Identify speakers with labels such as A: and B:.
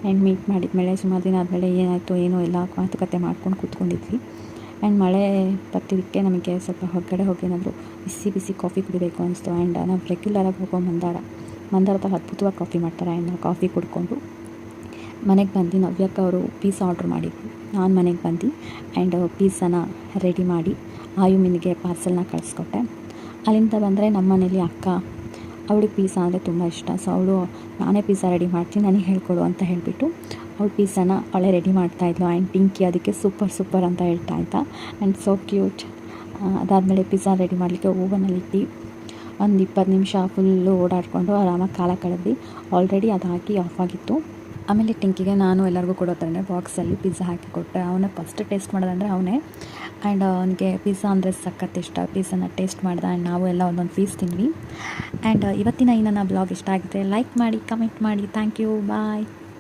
A: And meet ಮಾಡಿದ್ಮೇಲೆ ಸುಮಾರು ದಿನ ಆದಮೇಲೆ ಏನಾಯಿತು ಏನೋ ಎಲ್ಲ ಮಾತುಕತೆ ಮಾಡ್ಕೊಂಡು ಕೂತ್ಕೊಂಡಿದ್ವಿ. ಆ್ಯಂಡ್ ಮಳೆ ಬರ್ತಿದ್ದಕ್ಕೆ ನಮಗೆ ಸ್ವಲ್ಪ ಹೊರಗಡೆ ಹೋಗಿ ಏನಾದರೂ ಬಿಸಿ ಬಿಸಿ ಕಾಫಿ ಕುಡಿಬೇಕು ಅನಿಸ್ತು. ಆ್ಯಂಡ್ ನಾವು ರೆಗ್ಯುಲರಾಗಿ ಹೋಗೋ ಮಂದಾರದಲ್ಲಿ ಅದ್ಭುತವಾಗಿ ಕಾಫಿ ಮಾಡ್ತಾರೆ. ಆ್ಯಂಡ್ ನಾವು ಕಾಫಿ ಕುಡ್ಕೊಂಡು ಮನೆಗೆ ಬಂದು ನವ್ಯಕ್ಕೆ ಅವರು ಪಿಜ್ಜಾ ಆರ್ಡ್ರ್ ಮಾಡಿದ್ರು. ನಾನು ಮನೆಗೆ ಬಂದು ಆ್ಯಂಡ್ ಪಿಜ್ಜಾನ ರೆಡಿ ಮಾಡಿ ಆಯುಮಿನಿಗೆ ಪಾರ್ಸೆಲ್ನ ಕಳಿಸ್ಕೊಟ್ಟೆ. ಅಲ್ಲಿಂದ ಬಂದರೆ ನಮ್ಮ ಮನೇಲಿ ಅಕ್ಕ, ಅವಳಿಗೆ ಪಿಜ್ಜಾ ಅಂದರೆ ತುಂಬ ಇಷ್ಟ. ಸೊ ಅವಳು ನಾನೇ ಪಿಜ್ಜಾ ರೆಡಿ ಮಾಡ್ತೀನಿ, ನನಗೆ ಹೇಳ್ಕೊಡು ಅಂತ ಹೇಳಿಬಿಟ್ಟು ಅವಳು ಪಿಜ್ಜಾನ ಅವಳೇ ರೆಡಿ ಮಾಡ್ತಾಯಿದ್ಲು. ಆ್ಯಂಡ್ ಪಿಂಕಿ ಅದಕ್ಕೆ ಸೂಪರ್ ಅಂತ ಹೇಳ್ತಾ ಇದ್ದ. And so cute. ಅದಾದಮೇಲೆ ಪಿಜ್ಜಾ ರೆಡಿ ಮಾಡಲಿಕ್ಕೆ ಓವನಲ್ಲಿಟ್ಟು ಒಂದು 20 ನಿಮಿಷ ಫುಲ್ಲು ಓಡಾಡಿಕೊಂಡು ಆರಾಮಾಗಿ ಕಾಲ ಕಳೆದ್ವಿ. ಆಲ್ರೆಡಿ ಅದು ಹಾಕಿ ಆಫ್ ಆಗಿತ್ತು. ಆಮೇಲೆ ಟಿಂಕಿಗೆ ನಾನು ಎಲ್ಲರಿಗೂ ಕೊಡೋ ಥರನೇ ಬಾಕ್ಸಲ್ಲಿ ಪಿಜ್ಜಾ ಹಾಕಿ ಕೊಟ್ಟೆ. ಅವನೇ ಫಸ್ಟ್ ಟೇಸ್ಟ್ ಮಾಡೋದಂದರೆ ಅವನೇ. ಆ್ಯಂಡ್ ಅವನಿಗೆ ಪಿಜ್ಜಾ ಅಂದರೆ ಸಖತ್ ಇಷ್ಟ. ಪಿಜ್ಜಾನ ಟೇಸ್ಟ್ ಮಾಡ್ದೆ. ಆ್ಯಂಡ್ ನಾವು ಎಲ್ಲ ಒಂದೊಂದು ಪೀಸ್ ತಿಂದ್ವಿ. ಆ್ಯಂಡ್ ಇವತ್ತಿನ ಈ ನನ್ನ ಬ್ಲಾಗ್ ಇಷ್ಟ ಆಗಿದೆ ಲೈಕ್ ಮಾಡಿ, ಕಮೆಂಟ್ ಮಾಡಿ. Thank you, bye.